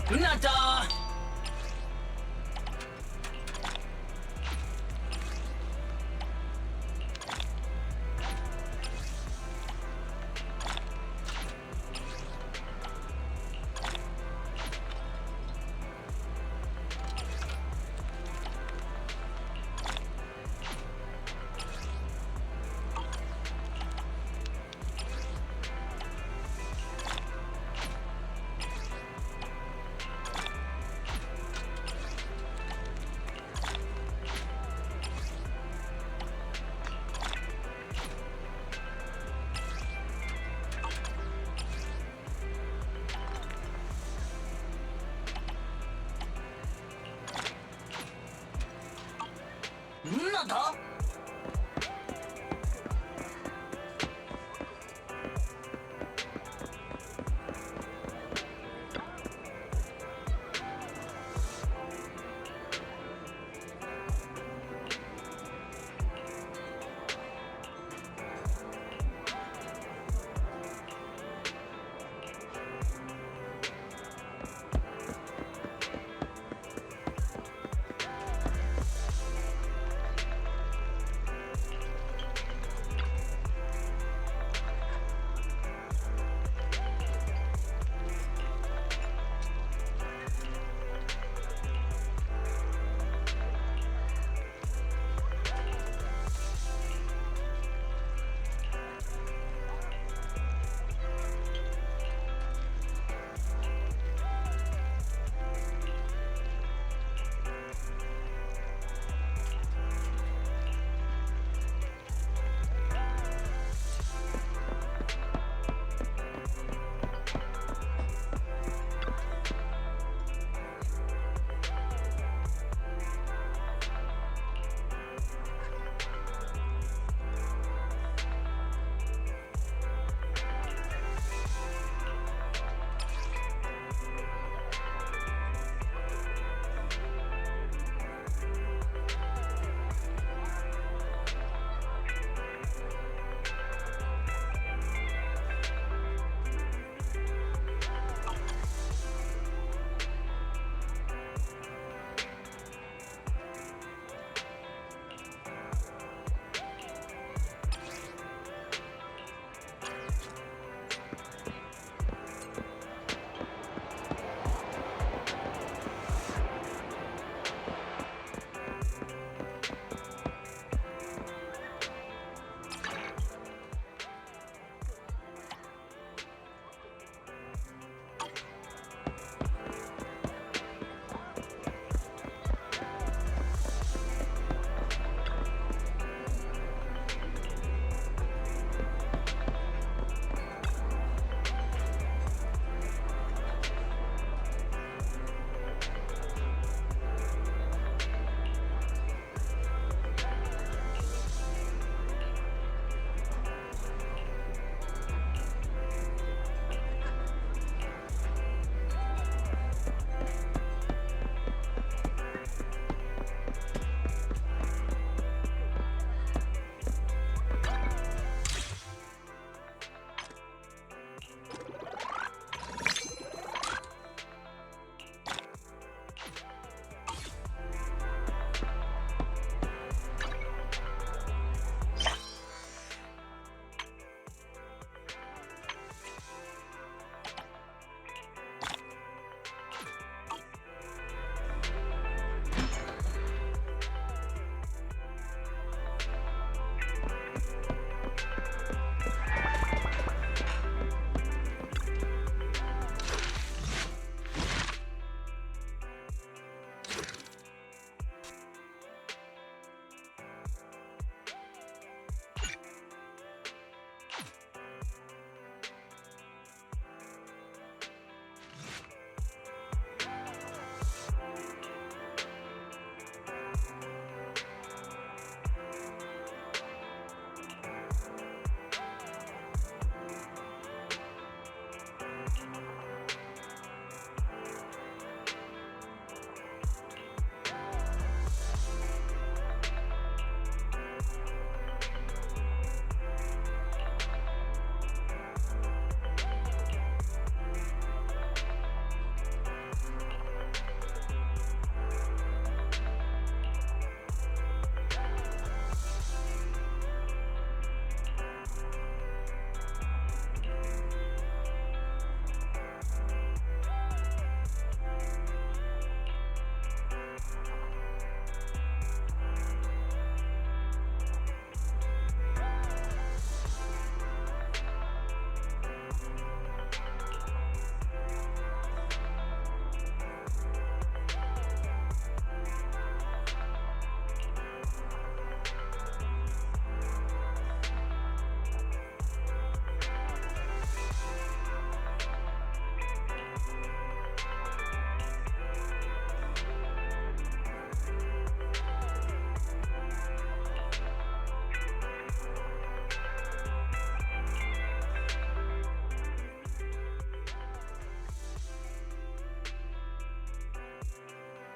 나다. 나다.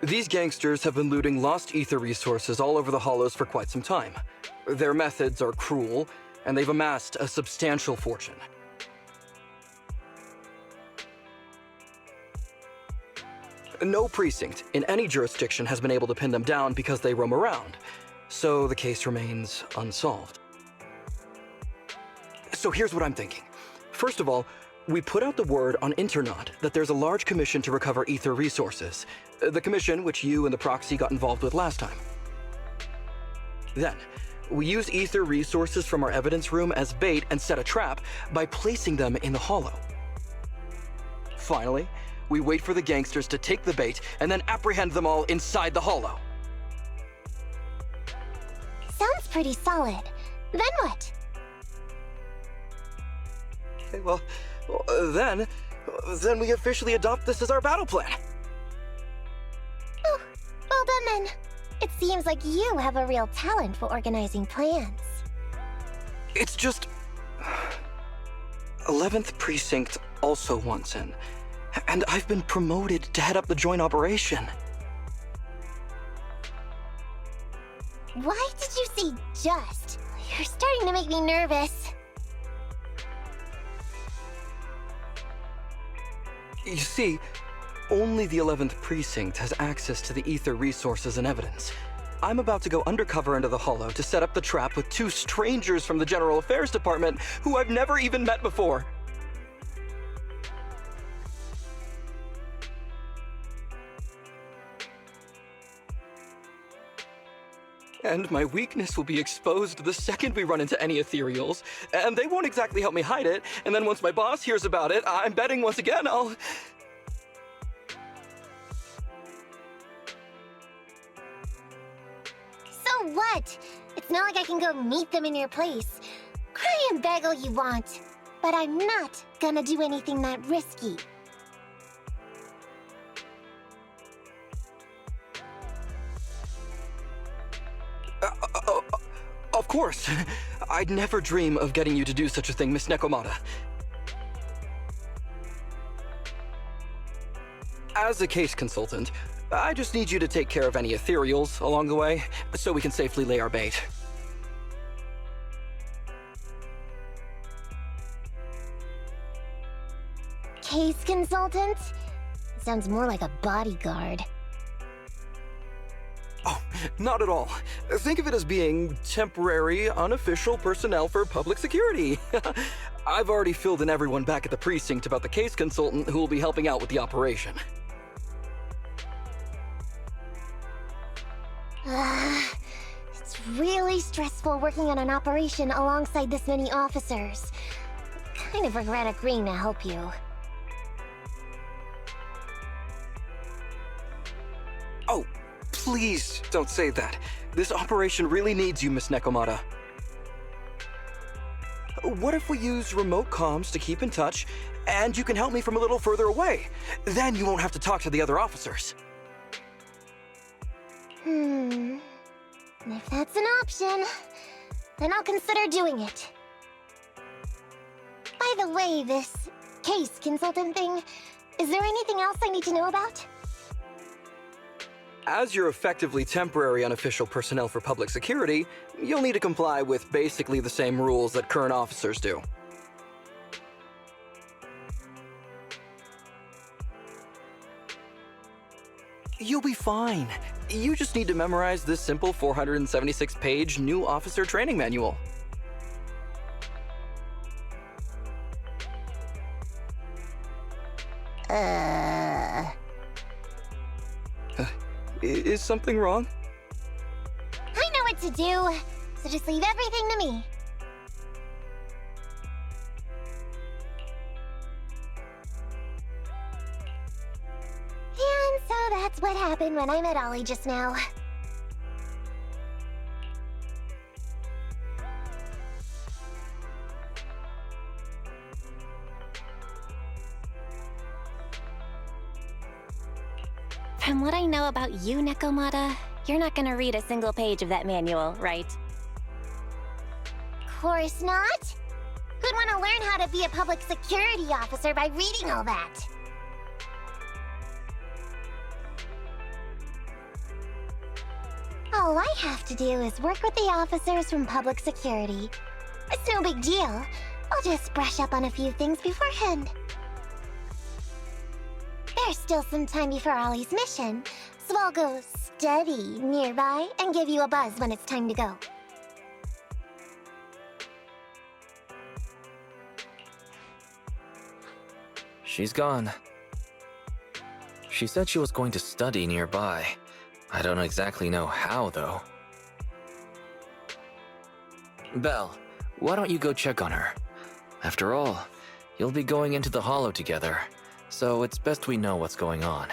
These gangsters have been looting lost ether resources all over the hollows for quite some time. Their methods are cruel, and they've amassed a substantial fortune. No precinct in any jurisdiction has been able to pin them down because they roam around, so the case remains unsolved. So here's what I'm thinking. First of all, we put out the word on Internet that there's a large commission to recover ether resources. The commission which you and the proxy got involved with last time. Then, we use ether resources from our evidence room as bait and set a trap by placing them in the hollow. Finally, we wait for the gangsters to take the bait and then apprehend them all inside the hollow. Sounds pretty solid. Then what? Okay, well, then we officially adopt this as our battle plan. Oh, well done then. It seems like you have a real talent for organizing plans. It's just 11th Precinct also wants in, and I've been promoted to head up the joint operation. Why did you say just? You're starting to make me nervous. You see, only the 11th Precinct has access to the ether resources and evidence. I'm about to go undercover into the hollow to set up the trap with two strangers from the General Affairs Department who I've never even met before. And my weakness will be exposed the second we run into any ethereals, and they won't exactly help me hide it, and then once my boss hears about it, I'm betting once again I'll... So what? It's not like I can go meet them in your place. Cry and beg all you want, but I'm not gonna do anything that risky. Of course. I'd never dream of getting you to do such a thing, Miss Nekomata. As a case consultant, I just need you to take care of any ethereals along the way, so we can safely lay our bait. Case consultant? Sounds more like a bodyguard. Oh, not at all. Think of it as being temporary, unofficial personnel for public security. I've already filled in everyone back at the precinct about the case consultant who will be helping out with the operation. It's really stressful working on an operation alongside this many officers. Kind of regret agreeing to help you. Oh, please don't say that. This operation really needs you, Miss Nekomata. What if we use remote comms to keep in touch, and you can help me from a little further away? Then you won't have to talk to the other officers. If that's an option, then I'll consider doing it. By the way, this case consultant thing, is there anything else I need to know about? As you're effectively temporary unofficial personnel for public security, you'll need to comply with basically the same rules that current officers do. You'll be fine. You just need to memorize this simple 476-page new officer training manual. Is something wrong? I know what to do, so just leave everything to me. And so that's what happened when I met Ollie just now. From what I know about you, Nekomata, you're not gonna read a single page of that manual, right? Course not. Who'd want to learn how to be a public security officer by reading all that? All I have to do is work with the officers from public security. It's no big deal. I'll just brush up on a few things beforehand. There's still some time before Ollie's mission, so I'll go study nearby and give you a buzz when it's time to go. She's gone. She said she was going to study nearby. I don't exactly know how, though. Belle, why don't you go check on her? After all, you'll be going into the Hollow together, so it's best we know what's going on.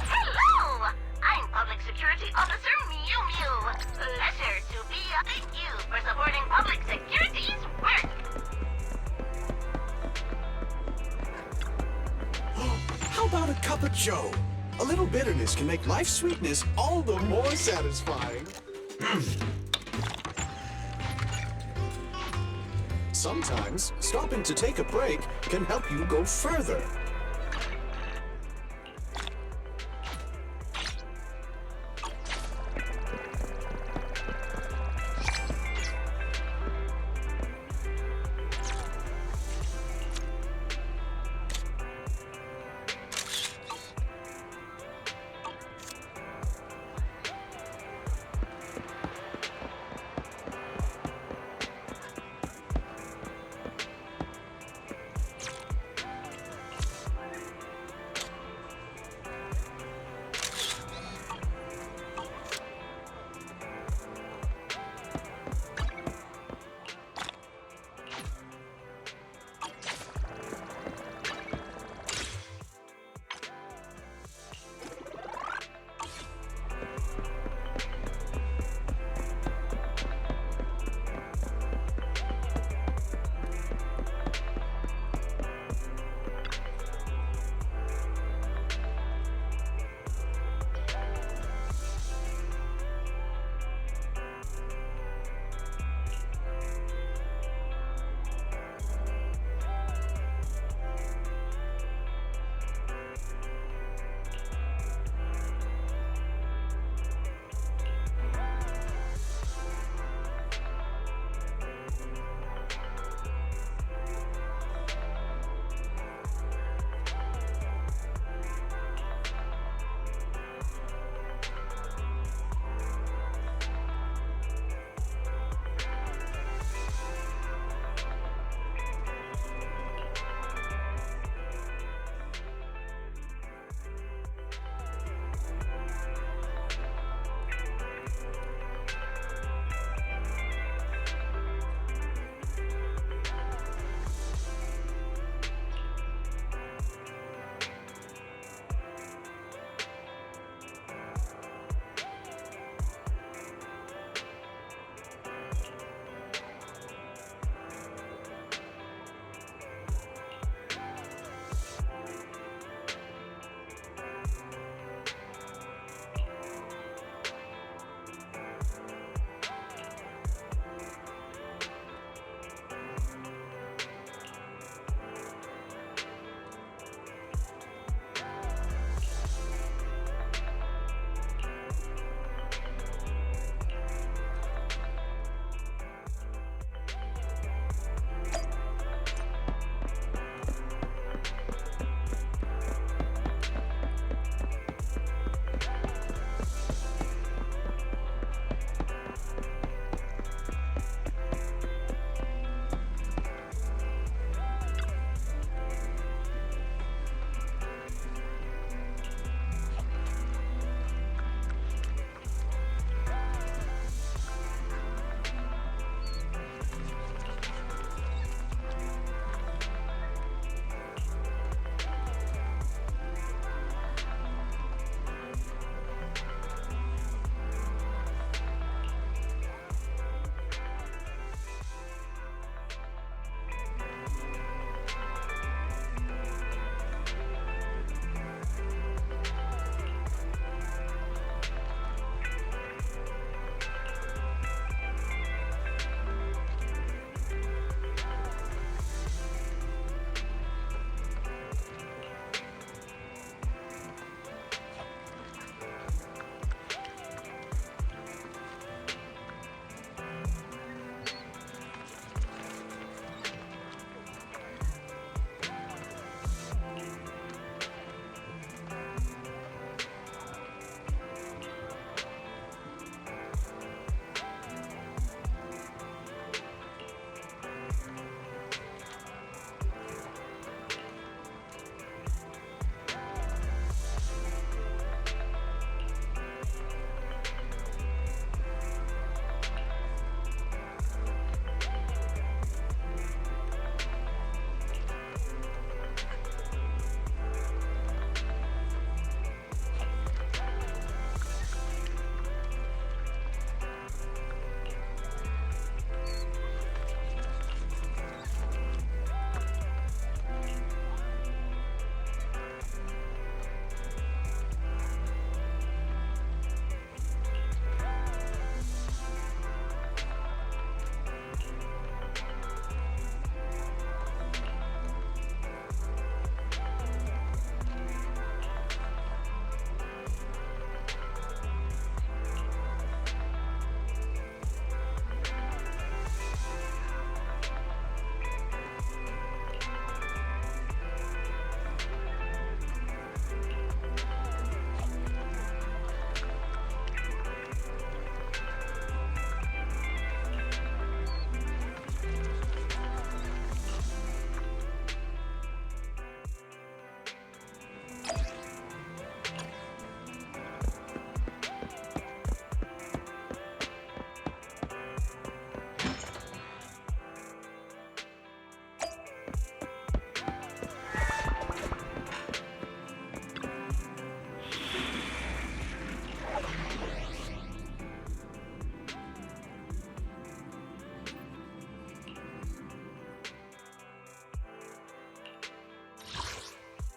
Hello! I'm Public Security Officer Mew Mew. Pleasure to be thank you for supporting public security's work. How about a cup of joe? A little bitterness can make life's sweetness all the more satisfying. Sometimes, stopping to take a break can help you go further.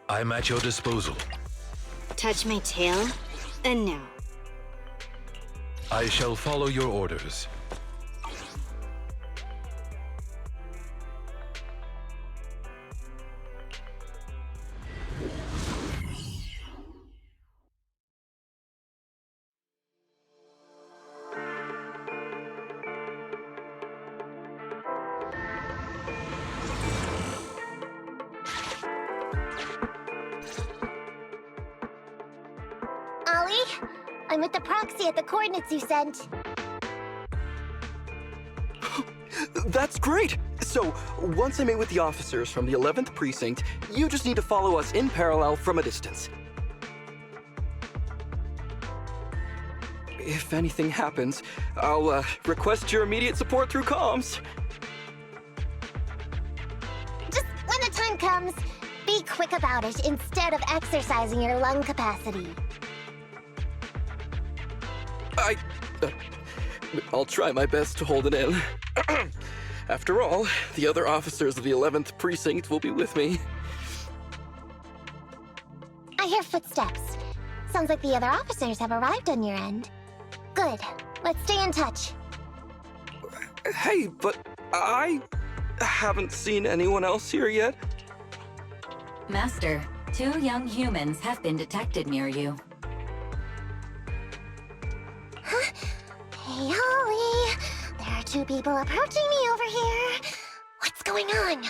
I'm at your disposal. Touch my tail, and no. I shall follow your orders. Ollie, I'm with the proxy at the coordinates you sent. That's great! So, once I meet with the officers from the 11th Precinct, you just need to follow us in parallel from a distance. If anything happens, I'll request your immediate support through comms. Just when the time comes, be quick about it instead of exercising your lung capacity. I'll try my best to hold it in. After all, the other officers of the 11th Precinct will be with me. I hear footsteps. Sounds like the other officers have arrived on your end. Good. Let's stay in touch. Hey, but I haven't seen anyone else here yet. Master, 2 young humans have been detected near you. Hey, Ollie. There are 2 people approaching me over here. What's going on?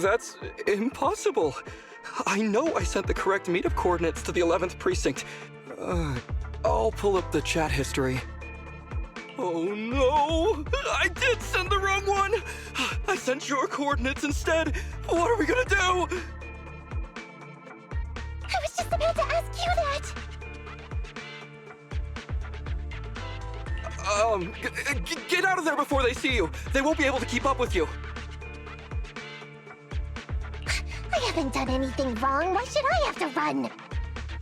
That's impossible. I know I sent the correct meetup coordinates to the 11th Precinct. I'll pull up the chat history. Oh no! I did send the wrong one! I sent your coordinates instead! What are we gonna do? I was just about to ask you that! Get out of there before they see you! They won't be able to keep up with you! I haven't done anything wrong. Why should I have to run?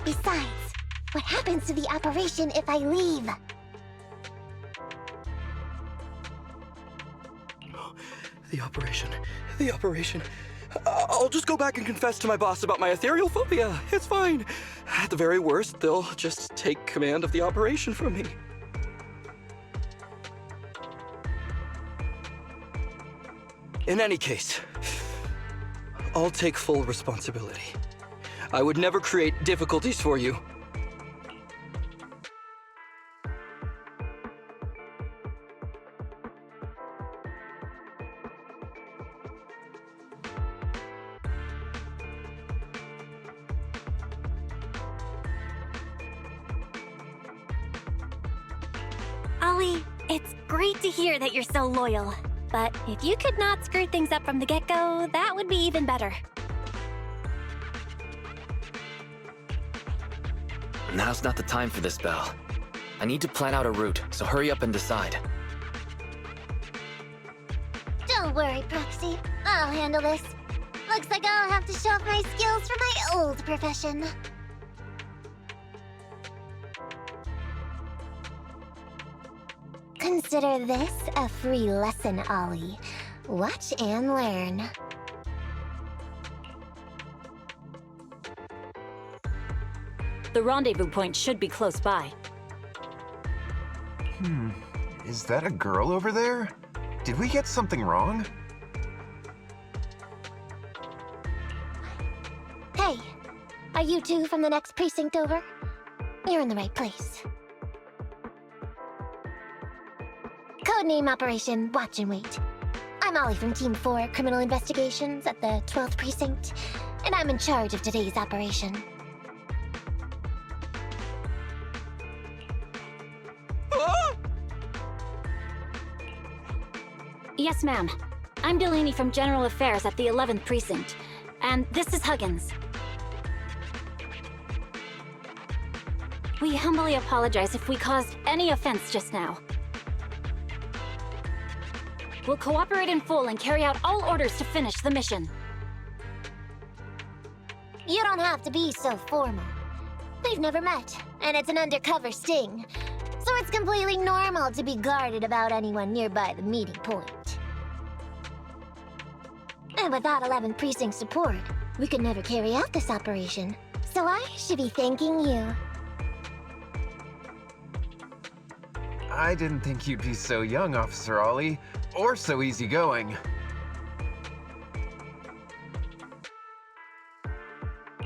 Besides, what happens to the operation if I leave? The operation. I'll just go back and confess to my boss about my ethereal phobia. It's fine. At the very worst, they'll just take command of the operation from me. In any case, I'll take full responsibility. I would never create difficulties for you. Ollie, it's great to hear that you're so loyal. But if you could not screw things up from the get-go, that would be even better. Now's not the time for this, Belle. I need to plan out a route, so hurry up and decide. Don't worry, Proxy. I'll handle this. Looks like I'll have to show off my skills from my old profession. Consider this a free lesson, Ollie. Watch and learn. The rendezvous point should be close by. Is that a girl over there? Did we get something wrong? Hey, are you 2 from the next precinct over? You're in the right place. Codename Operation Watch and Wait. I'm Ollie from Team 4 Criminal Investigations at the 12th Precinct, and I'm in charge of today's operation. Yes, ma'am. I'm Delaney from General Affairs at the 11th Precinct, and this is Huggins. We humbly apologize if we caused any offense just now. We'll cooperate in full and carry out all orders to finish the mission. You don't have to be so formal. We've never met, and it's an undercover sting. So it's completely normal to be guarded about anyone nearby the meeting point. And without 11th Precinct support, we could never carry out this operation. So I should be thanking you. I didn't think you'd be so young, Officer Ollie, or so easygoing.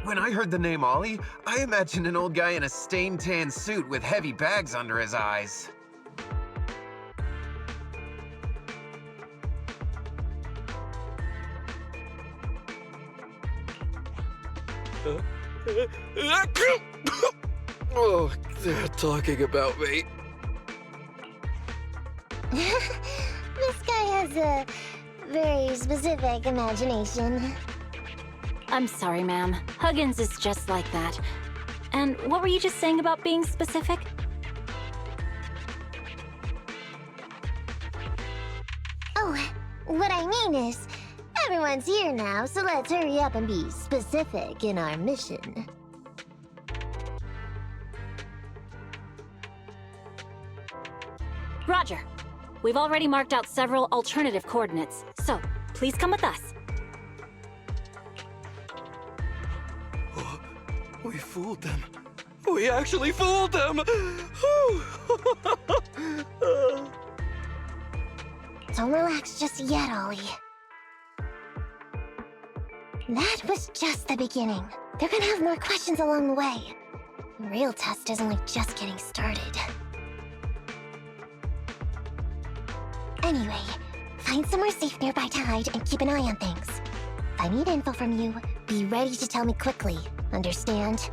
When I heard the name Ollie, I imagined an old guy in a stained tan suit with heavy bags under his eyes. Oh, they're talking about me. This guy has a very specific imagination. I'm sorry, ma'am. Huggins is just like that. And what were you just saying about being specific? Oh, what I mean is, everyone's here now, so let's hurry up and be specific in our mission. Roger. We've already marked out several alternative coordinates, so please come with us. We fooled them. We actually fooled them! Don't relax just yet, Ollie. That was just the beginning. They're gonna have more questions along the way. The real test is only just getting started. Anyway, find somewhere safe nearby to hide and keep an eye on things. If I need info from you, be ready to tell me quickly. Understand?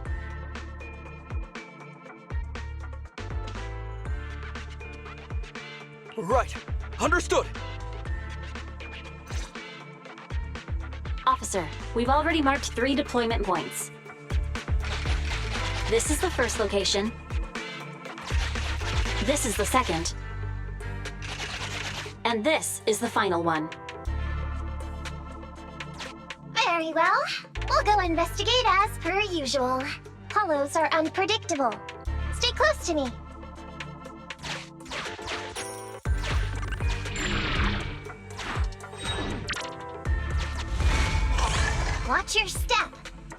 Right. Understood. Officer, we've already marked 3 deployment points. This is the first location. This is the second. And this is the final one. Very well. We'll go investigate as per usual. Hollows are unpredictable. Stay close to me. Watch your step.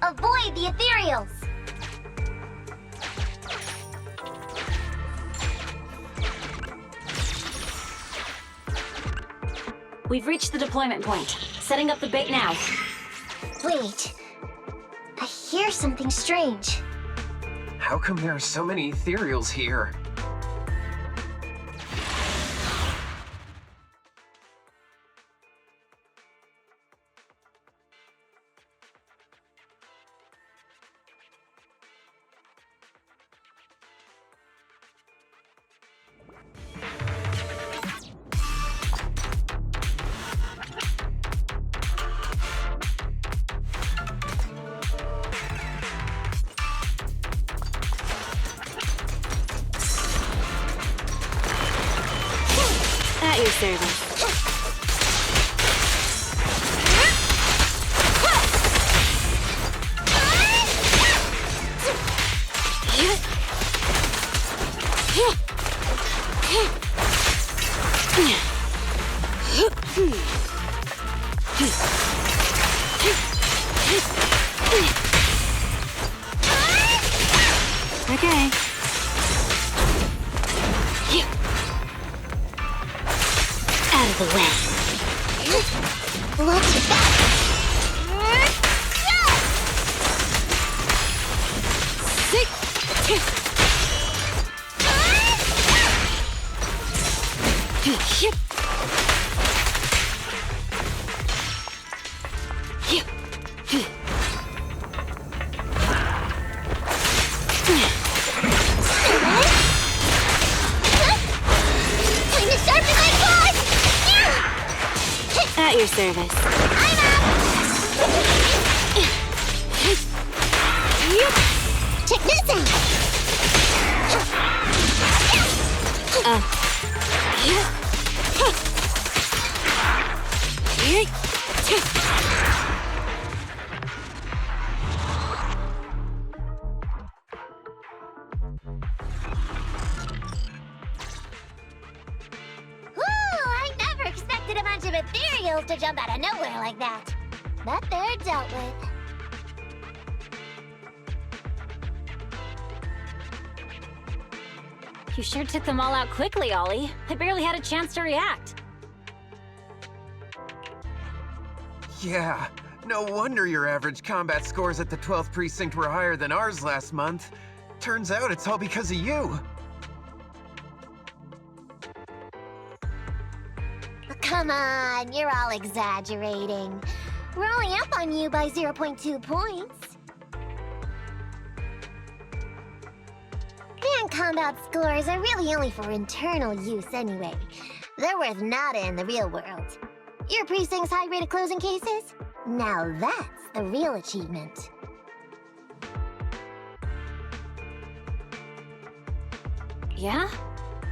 Avoid the ethereals. We've reached the deployment point. Setting up the bait now. Wait. I hear something strange. How come there are so many ethereals here? At your service. Okay. Out of the way. Watch your back. At your service. Check this out. Woo! I never expected a bunch of ethereals to jump out of nowhere like that. but they're dealt with. You sure took them all out quickly, Ollie. I barely had a chance to react. Yeah, no wonder your average combat scores at the 12th precinct were higher than ours last month. Turns out it's all because of you. Come on, you're all exaggerating. We're only up on you by 0.2 points. Fan combat scores are really only for internal use anyway. They're worth nada in the real world. Your precinct's high rate of closing cases? Now that's the real achievement. Yeah?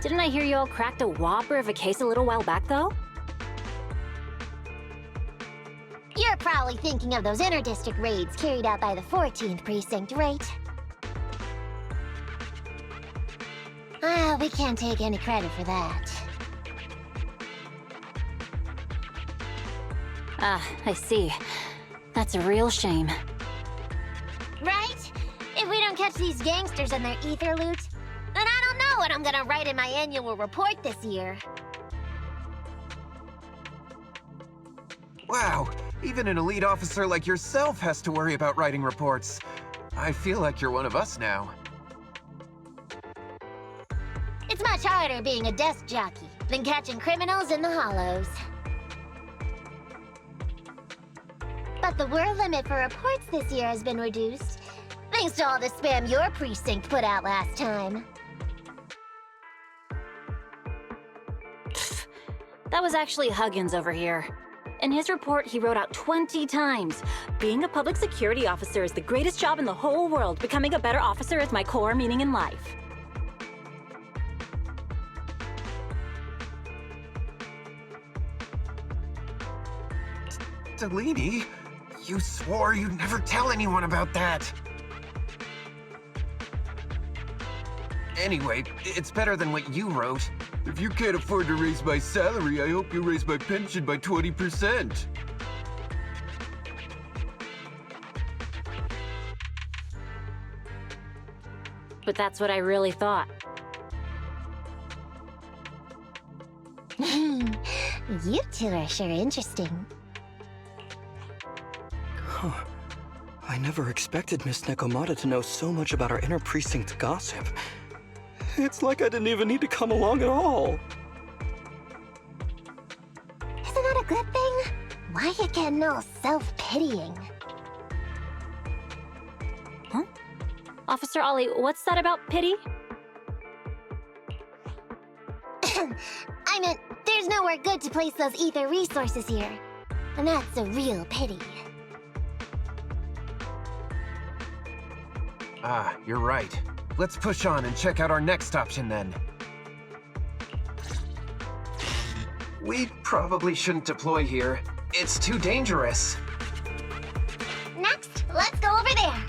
Didn't I hear you all cracked a whopper of a case a little while back, though? You're probably thinking of those inter-district raids carried out by the 14th precinct, right? We can't take any credit for that. Ah, I see. That's a real shame. Right? If we don't catch these gangsters and their ether loot, then I don't know what I'm gonna write in my annual report this year. Wow, even an elite officer like yourself has to worry about writing reports. I feel like you're one of us now. It's much harder being a desk jockey than catching criminals in the hollows. But the word limit for reports this year has been reduced, thanks to all the spam your precinct put out last time. That was actually Huggins over here. In his report, he wrote out 20 times. Being a public security officer is the greatest job in the whole world. Becoming a better officer is my core meaning in life. Delaney, you swore you'd never tell anyone about that. Anyway, it's better than what you wrote. If you can't afford to raise my salary, I hope you raise my pension by 20%. But that's what I really thought. You two are sure interesting. Huh. I never expected Miss Nekomata to know so much about our inter-precinct gossip. It's like I didn't even need to come along at all. Isn't that a good thing? Why you getting all self-pitying? Huh? Officer Ollie, what's that about pity? I meant, there's nowhere good to place those ether resources here. And that's a real pity. Ah, you're right. Let's push on and check out our next option then. We probably shouldn't deploy here. It's too dangerous. Next, let's go over there.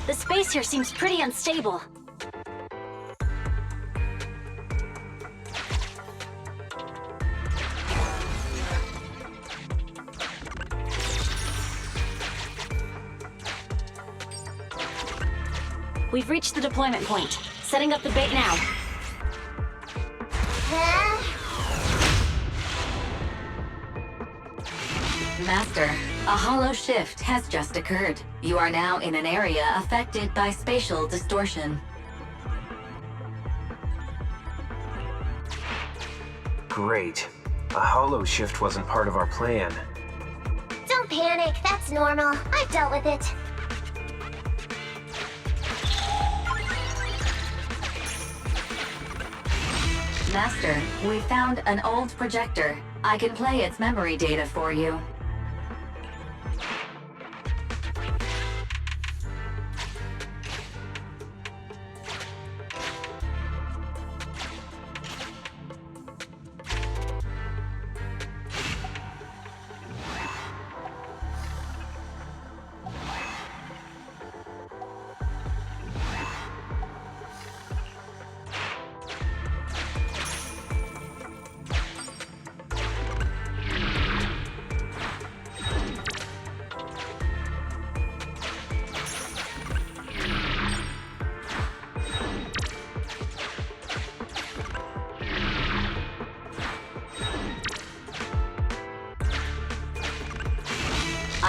The space here seems pretty unstable. We've reached the deployment point. Setting up the bait now. Master, a hollow shift has just occurred. You are now in an area affected by spatial distortion. Great. A hollow shift wasn't part of our plan. Don't panic, that's normal. I've dealt with it. Master, we found an old projector. I can play its memory data for you.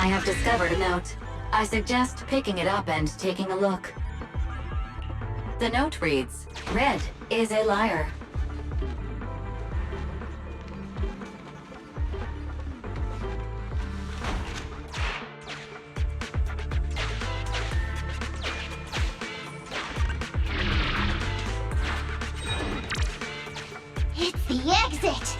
have discovered a note. I suggest picking it up and taking a look. The note reads, "Red is a liar." It's the exit!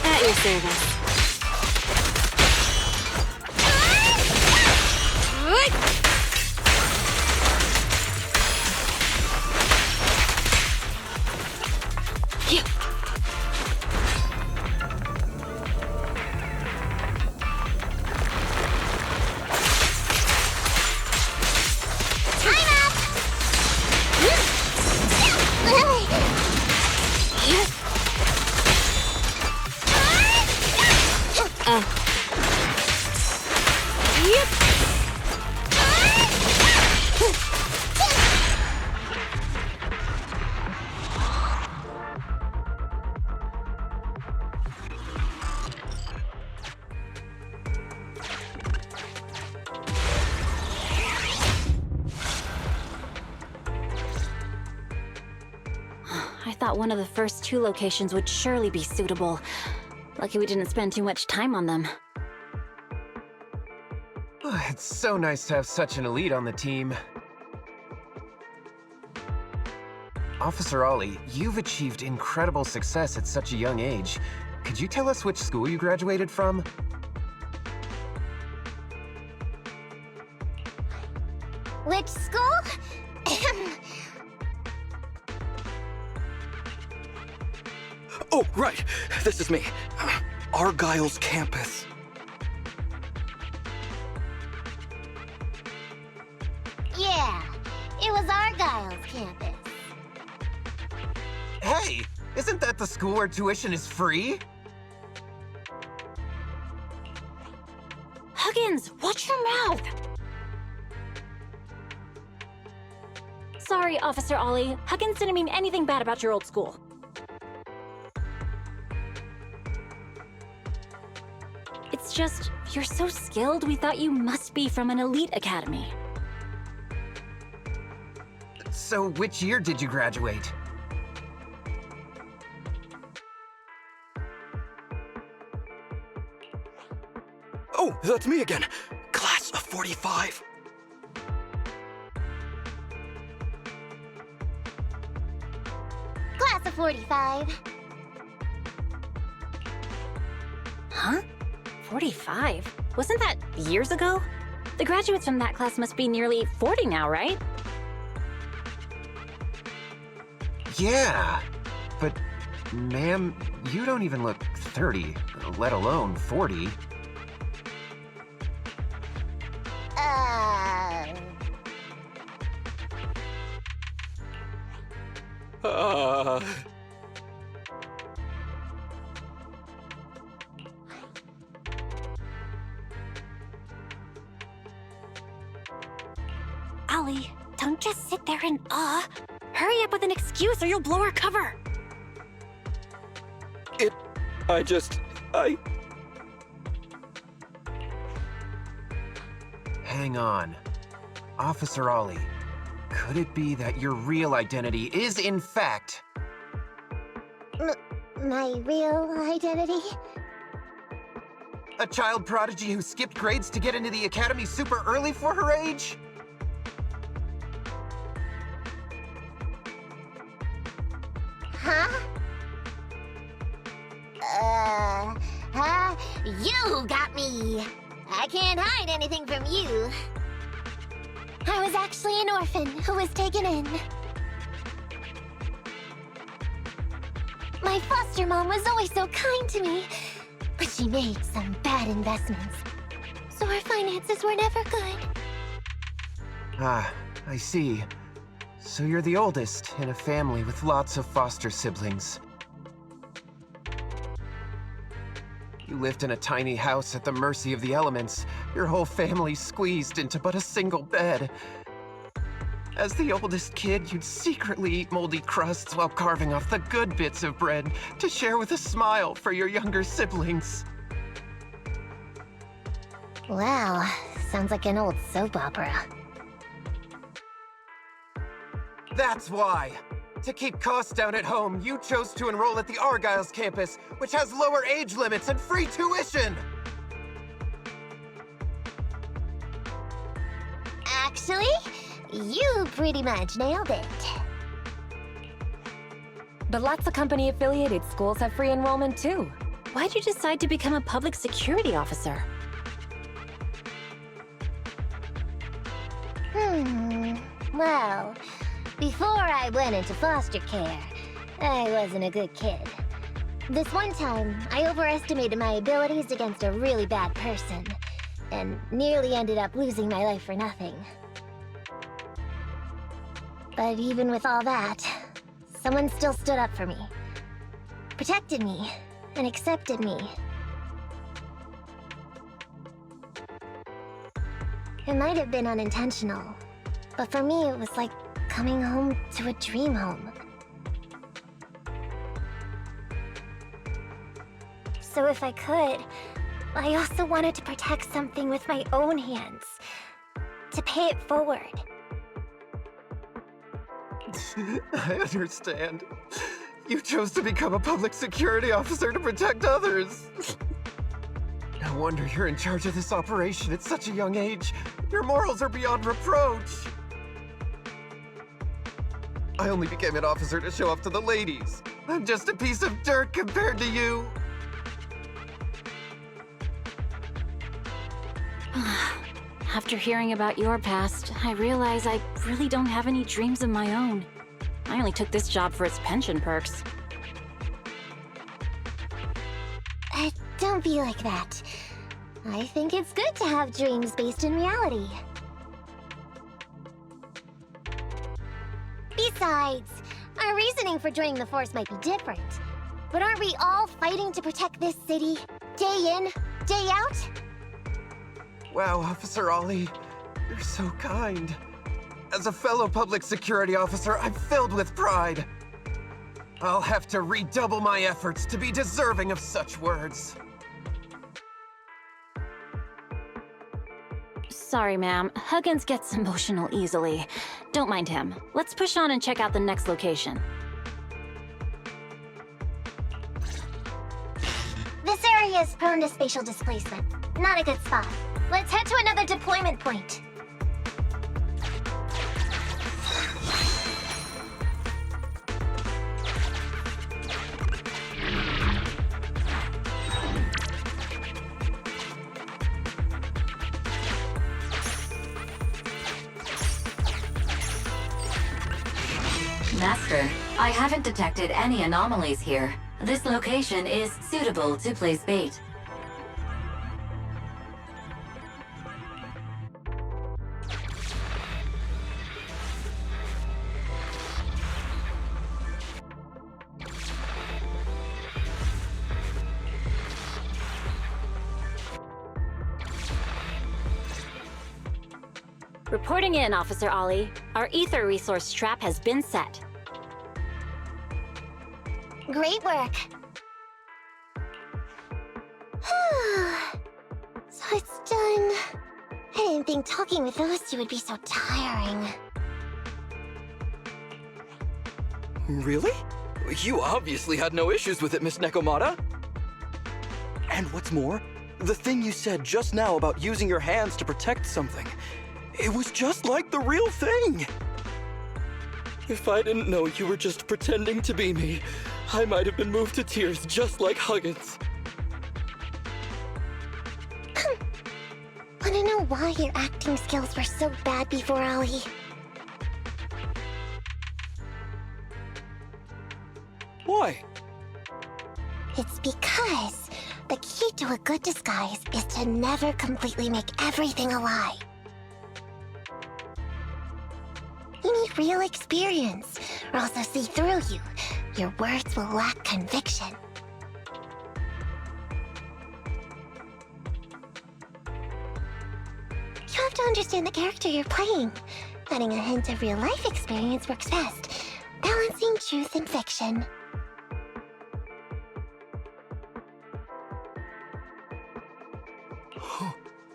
At your service. I thought one of the first two locations would surely be suitable. Lucky we didn't spend too much time on them. It's so nice to have such an elite on the team. Officer Ollie, you've achieved incredible success at such a young age. Could you tell us which school you graduated from? Which school? Oh, right. This is me. Argyle's campus. Yeah, it was Argyle's campus. Hey, isn't that the school where tuition is free? Huggins, watch your mouth! Sorry, Officer Ollie. Huggins didn't mean anything bad about your old school. It's just, you're so skilled, we thought you must be from an elite academy. So which year did you graduate? Oh, that's me again. Class of 45. Class of 45. Huh? 45? Wasn't that years ago? The graduates from that class must be nearly 40 now, right? Yeah, but ma'am, you don't even look 30, let alone 40. Ollie, don't just sit there in awe. Hurry up with an excuse or you'll blow our cover. Hang on. Officer Ollie, could it be that your real identity is in fact... My real identity? a child prodigy who skipped grades to get into the academy super early for her age? You got me. I can't hide anything from you. I was actually an orphan who was taken in. My foster mom was always so kind to me, but she made some bad investments, so our finances were never good. Ah, I see. So you're the oldest in a family with lots of foster siblings. You lived in a tiny house at the mercy of the elements, your whole family squeezed into but a single bed. As the oldest kid, you'd secretly eat moldy crusts while carving off the good bits of bread to share with a smile for your younger siblings. Wow, sounds like an old soap opera. That's why! To keep costs down at home, you chose to enroll at the Argyle's campus, which has lower age limits and free tuition! Actually, you pretty much nailed it. But lots of company-affiliated schools have free enrollment too. Why'd you decide to become a public security officer? Well, before I went into foster care, I wasn't a good kid. This one time, I overestimated my abilities against a really bad person, and nearly ended up losing my life for nothing. But even with all that, someone still stood up for me, protected me, and accepted me. It might have been unintentional, but for me it was like coming home to a dream home. So if I could, I also wanted to protect something with my own hands, to pay it forward. I understand. You chose to become a public security officer to protect others. No wonder you're in charge of this operation at such a young age. Your morals are beyond reproach. I only became an officer to show off to the ladies. I'm just a piece of dirt compared to you. After hearing about your past, I realize I really don't have any dreams of my own. I only took this job for its pension perks. Don't be like that. I think it's good to have dreams based in reality. Besides, our reasoning for joining the Force might be different. But aren't we all fighting to protect this city, day in, day out? Wow, Officer Ollie, you're so kind. As a fellow public security officer, I'm filled with pride. I'll have to redouble my efforts to be deserving of such words. Sorry, ma'am. Huggins gets emotional easily. Don't mind him. Let's push on and check out the next location. This area is prone to spatial displacement. Not a good spot. Let's head to another deployment point. Master, I haven't detected any anomalies here. This location is suitable to place bait. Reporting in, Officer Ollie. Our ether resource trap has been set. Great work. So it's done. I didn't think talking with those two would be so tiring. Really? You obviously had no issues with it, Miss Nekomata. And what's more, the thing you said just now about using your hands to protect something, it was just like the real thing. If I didn't know you were just pretending to be me, I might have been moved to tears just like Huggins. Wanna know why your acting skills were so bad before, Ollie? Why? It's because the key to a good disguise is to never completely make everything a lie. You need real experience, or else they'll see through you. Your words will lack conviction. You have to understand the character you're playing. Adding a hint of real-life experience works best, balancing truth and fiction.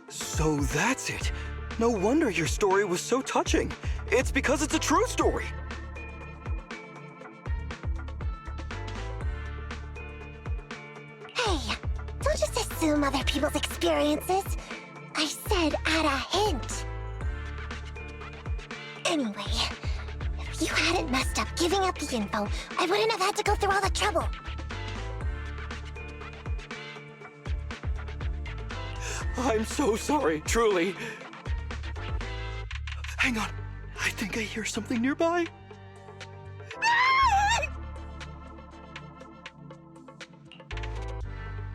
So that's it. No wonder your story was so touching. It's because it's a true story. Hey, don't just assume other people's experiences. I said add a hint. Anyway, if you hadn't messed up giving up the info, I wouldn't have had to go through all the trouble. I'm so sorry, truly. Hang on. I think I hear something nearby.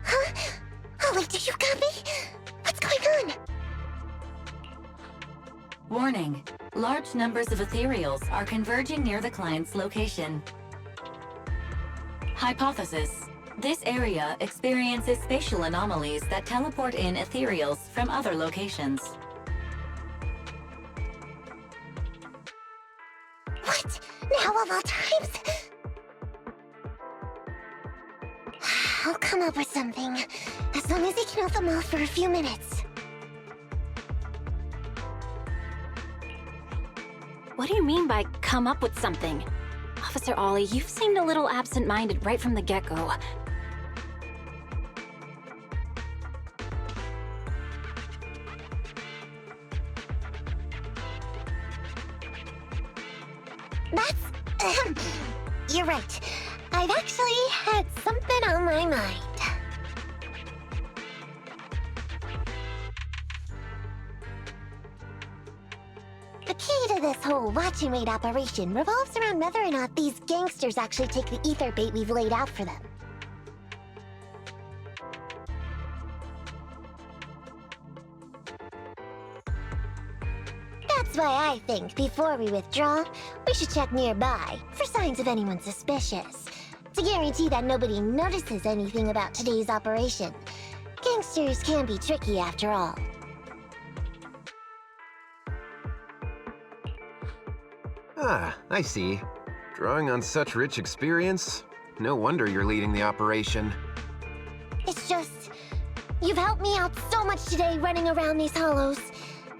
Huh? Ollie, do you got me? What's going on? Warning. Large numbers of ethereals are converging near the client's location. Hypothesis. This area experiences spatial anomalies that teleport in ethereals from other locations. What? Now of all times? I'll come up with something, as long as he can hold them off for a few minutes. What do you mean by come up with something? Officer Ollie, you've seemed a little absent-minded right from the get-go. You're right. I've actually had something on my mind. The key to this whole watch and wait operation revolves around whether or not these gangsters actually take the ether bait we've laid out for them. That's why I think, before we withdraw, we should check nearby for signs of anyone suspicious, to guarantee that nobody notices anything about today's operation. Gangsters can be tricky after all. Ah, I see. Drawing on such rich experience, no wonder you're leading the operation. It's just, you've helped me out so much today running around these hollows,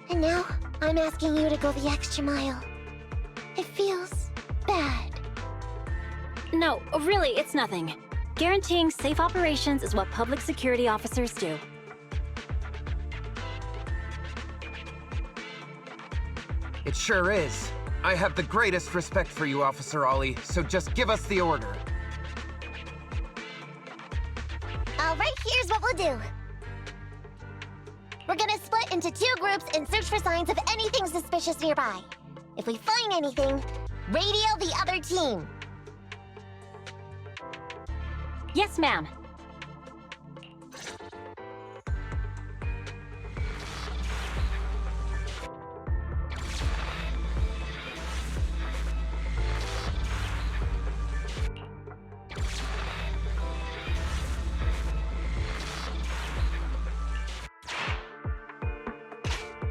and now I'm asking you to go the extra mile. It feels bad. No, really, it's nothing. Guaranteeing safe operations is what public security officers do. It sure is. I have the greatest respect for you, Officer Ollie, so just give us the order. Alright, here's what we'll do. We're gonna split into 2 groups and search for signs of anything suspicious nearby. If we find anything, radio the other team. Yes, ma'am.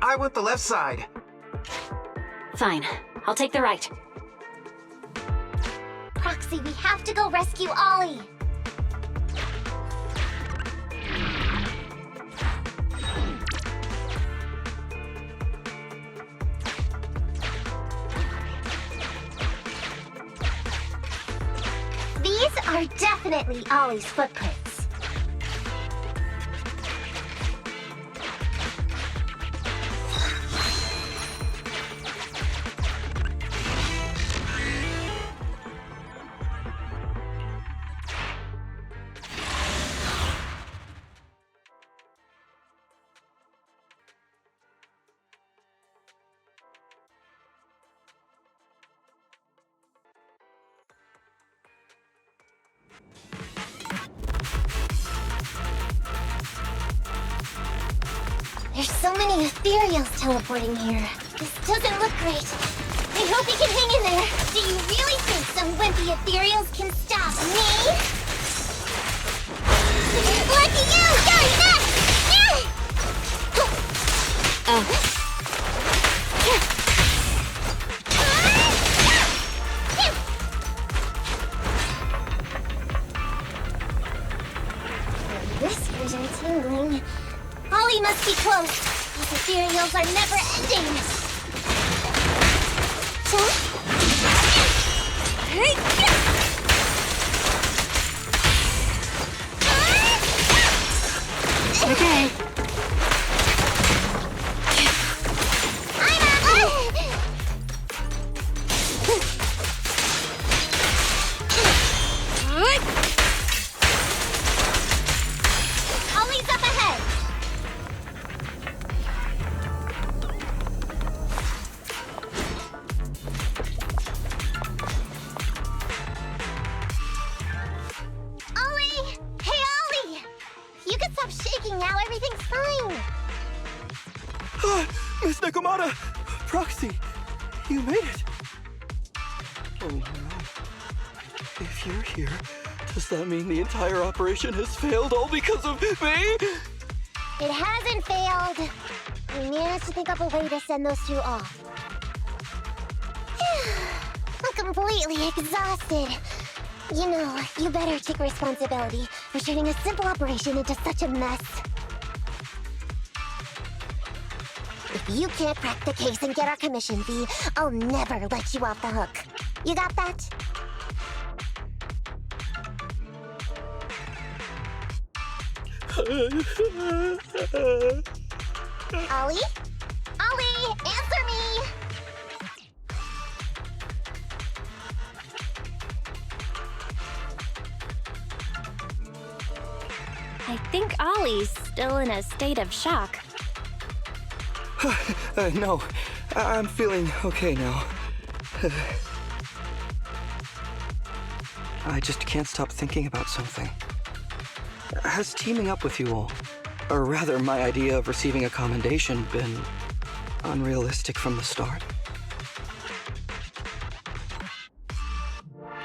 I want the left side. Fine. I'll take the right. Proxy, we have to go rescue Ollie. These are definitely Ollie's footprints. There's so many ethereals teleporting here. This doesn't look great. I hope you can hang in there. Do you really think some wimpy ethereals can stop me? Lucky you! Sorry, that! Whiskers are tingling. Ollie must be close. These ethereals are never ending. Okay. Ollie's up ahead. Ollie! Hey, Ollie! You can stop shaking now. Everything's fine. Miss Nekomata! Proxy! You made it! Oh no. If you're here, does that mean the entire operation has failed all because of me? It hasn't failed. We managed to think up a way to send those two off. I'm completely exhausted. You know, you better take responsibility for turning a simple operation into such a mess. If you can't crack the case and get our commission fee, I'll never let you off the hook. You got that? Ollie? Ollie, answer me! I think Ollie's still in a state of shock. No, I'm feeling okay now. I just can't stop thinking about something. Has teaming up with you all, or rather my idea of receiving a commendation, been unrealistic from the start?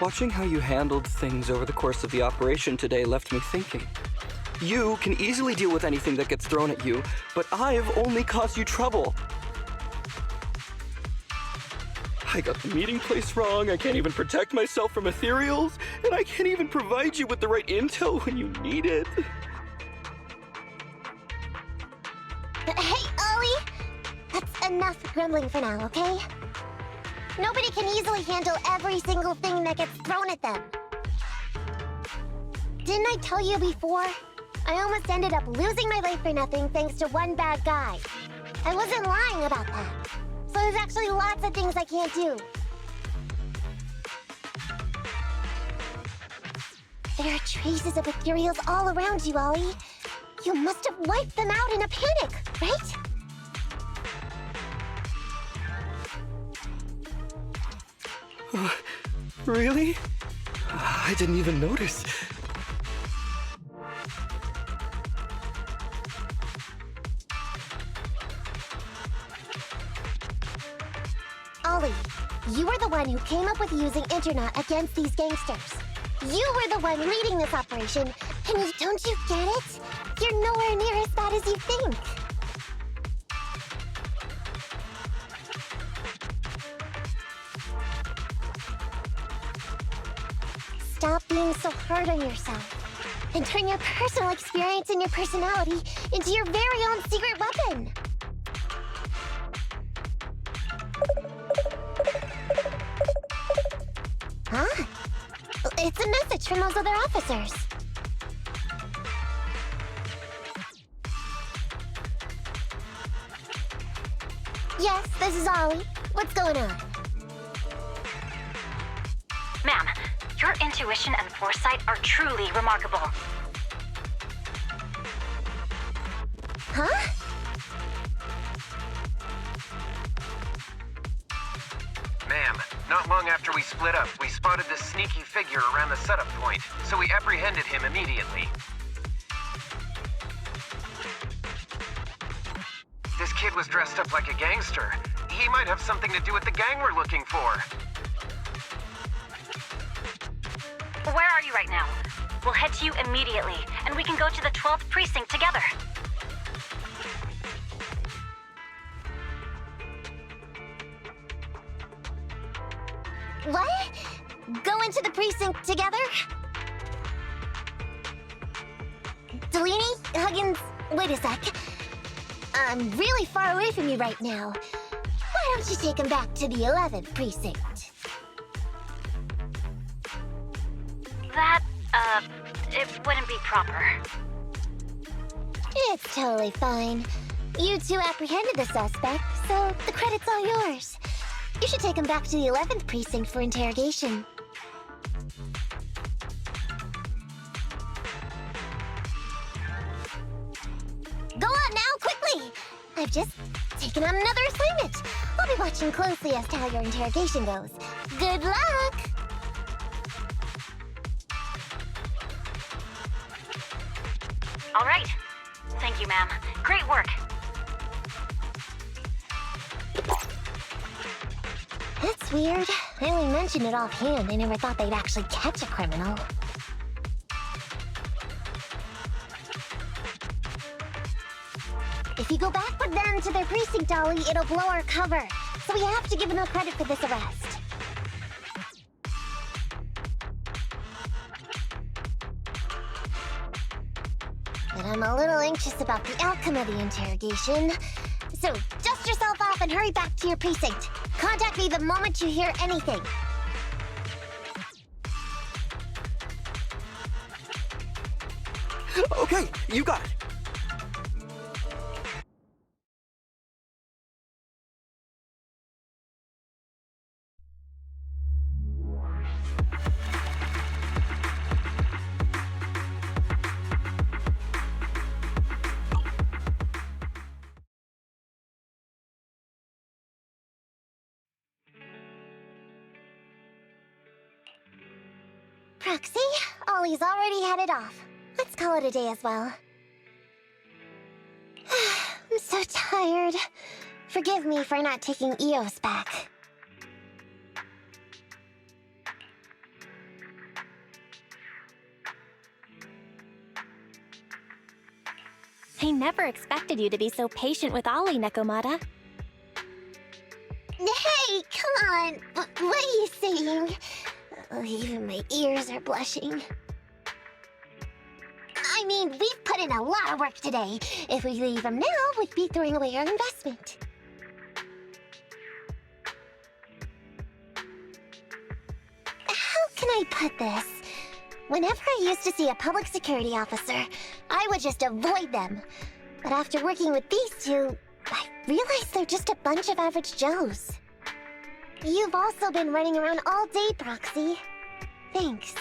Watching how you handled things over the course of the operation today left me thinking. You can easily deal with anything that gets thrown at you, but I've only caused you trouble. I got the meeting place wrong, I can't even protect myself from ethereals, and I can't even provide you with the right intel when you need it. Hey, Ollie! That's enough grumbling for now, okay? Nobody can easily handle every single thing that gets thrown at them. Didn't I tell you before? I almost ended up losing my life for nothing thanks to one bad guy. I wasn't lying about that. So there's actually lots of things I can't do. There are traces of ethereals all around you, Ollie. You must have wiped them out in a panic, right? Really? I didn't even notice. Ollie, you were the one who came up with using Internet against these gangsters. You were the one leading this operation, and don't you get it? You're nowhere near as bad as you think. Stop being so hard on yourself, and turn your personal experience and your personality into your very own secret weapon. Huh? It's a message from those other officers. Yes, this is Ollie. What's going on? Ma'am, your intuition and foresight are truly remarkable. Huh? Ma'am, not long after we split up, we spotted this sneaky figure around the setup point, so we apprehended him immediately. This kid was dressed up like a gangster. He might have something to do with the gang we're looking for. Where are you right now? We'll head to you immediately, and we can go to the 12th precinct together. What? Go into the precinct together? Delaney? Huggins? Wait a sec. I'm really far away from you right now. Why don't you take him back to the 11th precinct? That, it wouldn't be proper. It's totally fine. You two apprehended the suspect, so the credit's all yours. You should take him back to the 11th precinct for interrogation. Go on now, quickly! I've just taken on another assignment. I'll be watching closely as to how your interrogation goes. Good luck! All right. Thank you, ma'am. Great work. That's weird. I only mentioned it offhand. I never thought they'd actually catch a criminal. If you go back with them to their precinct, Dolly, it'll blow our cover. So we have to give them credit for this arrest. But I'm a little anxious about the outcome of the interrogation. So dust yourself off and hurry back to your precinct. Contact me the moment you hear anything. Okay, you got it. Proxy, Ollie's already headed off. Let's call it a day as well. I'm so tired. Forgive me for not taking EOS back. I never expected you to be so patient with Ollie, Nekomata. Hey, come on! What are you saying? Oh, even my ears are blushing. I mean, we've put in a lot of work today. If we leave him now, we'd be throwing away our investment. How can I put this? Whenever I used to see a public security officer, I would just avoid them. But after working with these two, I realized they're just a bunch of average Joes. You've also been running around all day, Proxy. Thanks.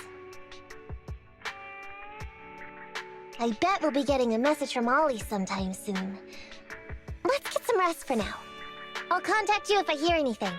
I bet we'll be getting a message from Ollie sometime soon. Let's get some rest for now. I'll contact you if I hear anything.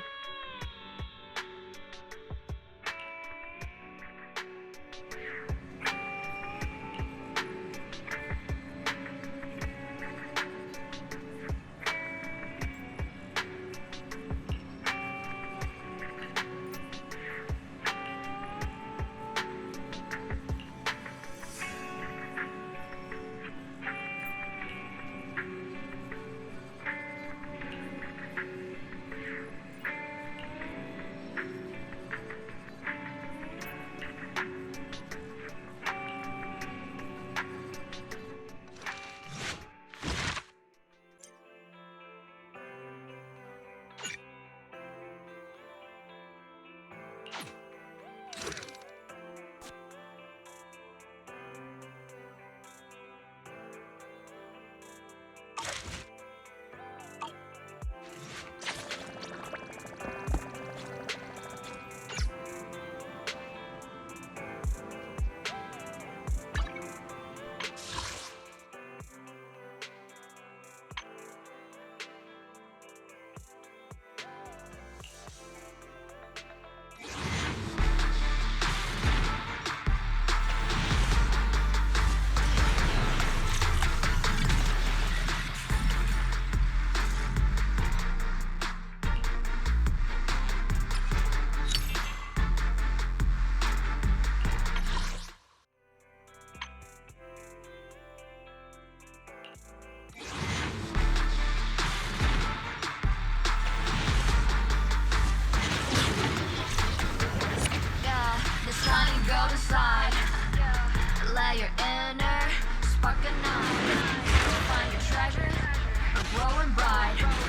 a knife. Find a treasure, growing bright.